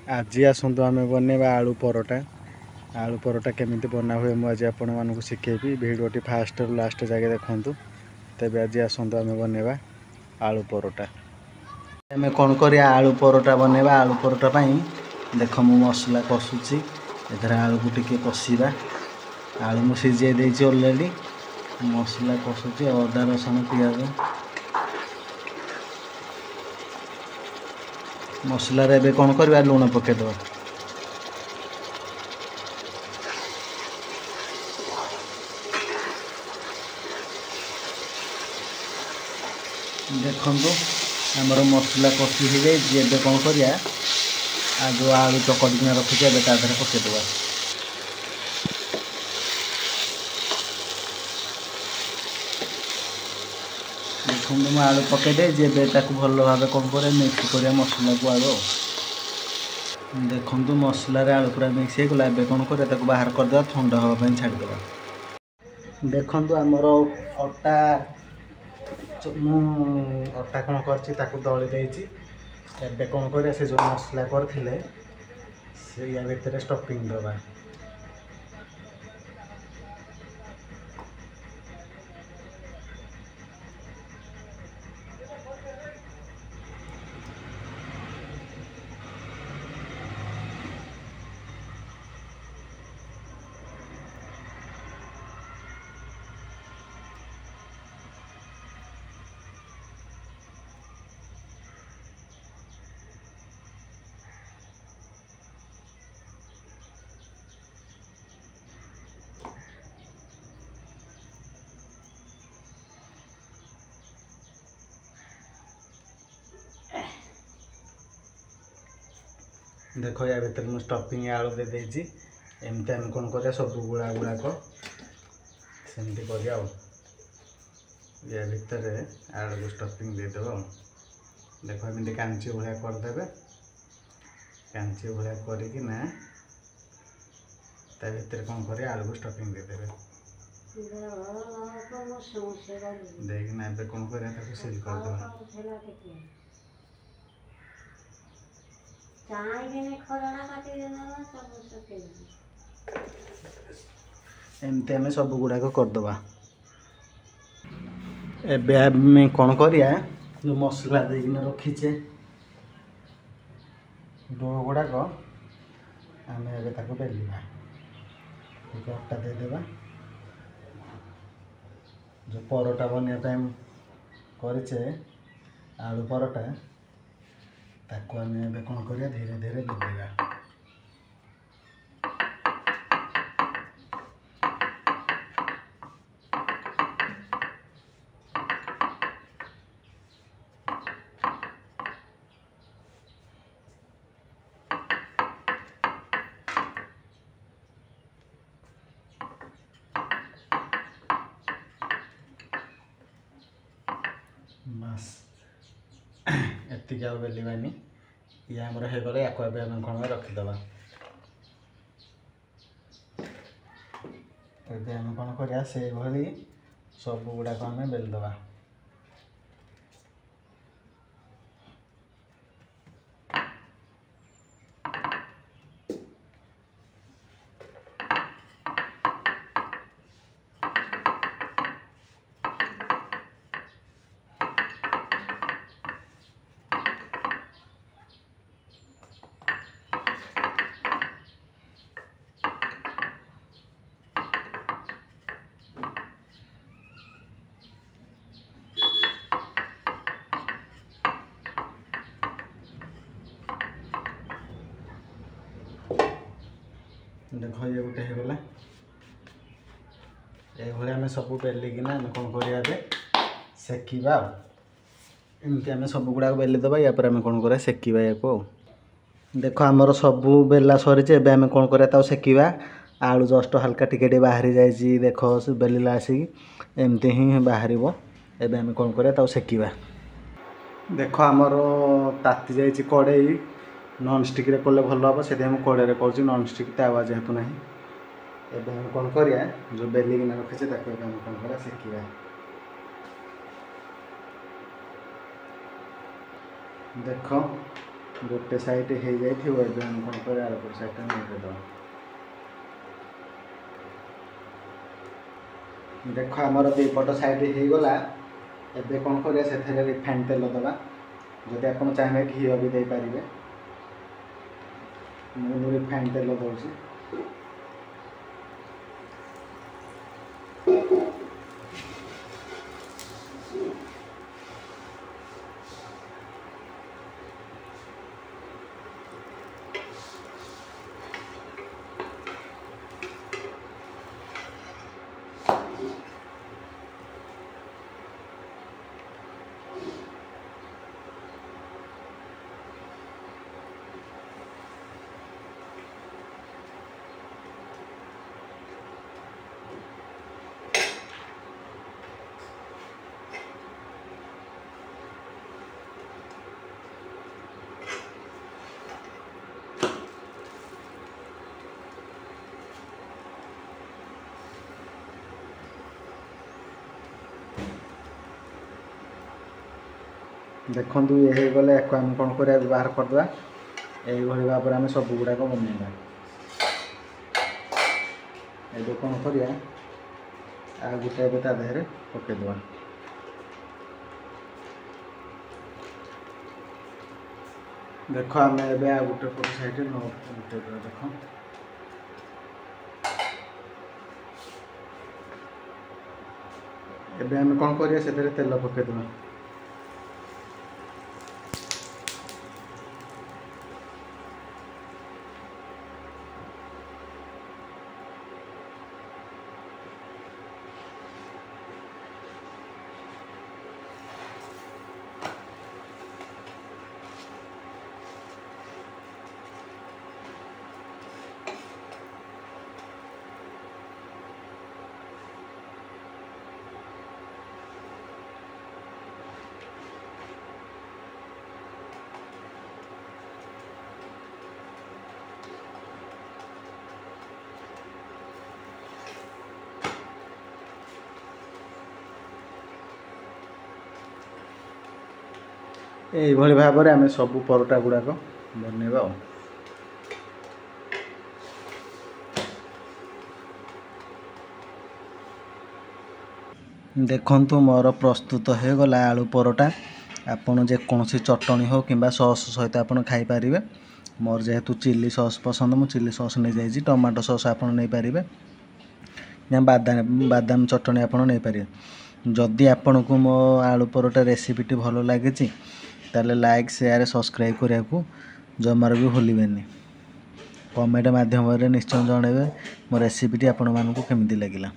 आज आसतु आम बनवा आलू परोटा। आलू परोटा केमिति बना हुए मुझे आपण मानक शिखेबी। भिडियोटी फास्ट लास्ट जाके देखूँ। तेज आज आसतु आम बनवा आलू परोटा। आम कौन कर आलू परोटा बनवा। आलू परोटा देख मु मसला कषुची। एथर आलू को टिके कषा। आलू मु सीझे देती ऑलरेडी। मसला कषुची अदा रसुण पियाज मसला रे कौन करवा लुण पकेदवा। देखु आमर मसला कषि हो जाए कौन करिया जो आलू चकटिकिना रखी तादेह पकेदवा। देखो मुझे आलू पकईदे भल भाव कौन कर मिक्स कर मसला को आलू। देखु मसला आलू पूरा मिक्स हो गला। कौन कर बाहर करदे ठंडा हाँपाई छाड़ीदे। देखु आमर अटा अटा कौन कर दली देती कौन कर से जो मसला करते से या भितर स्टफिंग दबा। देखो या भीतर मुझे स्टफिंग आलू दे देती। एमती आम कौन कर सब गुड़ा गुड़ाक सेमती कर या भितर आलू को स्टफिंग देदेव। देखो एमती कांची भाया करदे। कांची भाया करना भितर कौन कर आलू को स्टफिंग देदेवे। देखना ए कौन कर सिल करदे। एमती आम सब गुड़ाक करदे। एबे कौन करिया जो मसला देकिन रखीचे डो गुड़ाक आम बेलिया। अटा देदेबा जो परोटा बनवाई करे आलू परोटा ताको आम कौन करिया धीरे धीरे बेलिया। बस एति आउ बेलवानी। ये आमर होगले या आम कौन रखीदे। आम कौन कर सब गुड़ाक आम बेलदे। देख ये गोटे होगला। ये आम सब बेलिकिना कौन कर सेकिबा। एमती आम सब गुड़ाक बेलीदे। या आम कौन कर सेकिबा या देख आमर सब बेला सरी। आम कौन कर सेकिबा। आलू जस्ट हल्का टिके बाहरी जाइए। देख बेलिला आसिक एमती ही बाहर। एबे आम कौन कर सेकिबा। देख आमर ताती जाइए कड़े नॉन स्टिक रे कले भल हम से कड़े कर नॉन स्टिक तावा जेहेतु ना। एबे हम कौन करिया जो बेलिकिना रखीचे कौन कर सेकिबा। देख गोटे साइड हो जाए कौन कर आरपट साइड उल्टेदवा। देख आमर दुईपट साइड हो गला। एबे कौन करिया से रिफाइंड तेल दबा। जदि आप चाहिए घी भी दे पारे। मुझे रिफाइंड तेल दूसरी। देखु ये गले आम कौन कर बाहर करदे। यही भाव में आम सब गुड़ाक बनवा। ये कौन करिया आ गोटे ता देहरे पकईदे। देख आम ए आ गोटे पट साइड गोटे देख एबे आम कौन करिया से तेल पकईदे। यही भाव में आम सब परोटा गुड़ाक बनवा। देखु मोर प्रस्तुत हो गला आलू परोटा। आपन जेकोसी चटनी हो कि सॉस सहित आप खाईपारे। मोर जेहेतु चिली सॉस पसंद मु चिली सॉस नहीं जाइए। टमाटो सॉस आप नहीं पारे या बादाम चटनी आप नहीं पारे। जदि आपन को मो आलू परोटा रेसिपीटी भल लगी ताले लाइक शेयर सब्सक्राइब करने को जमार भी भूलें। कमेंट माध्यम निश्चय जनइबे मो रेसिपीटी आपण मानक केमिति लगिला।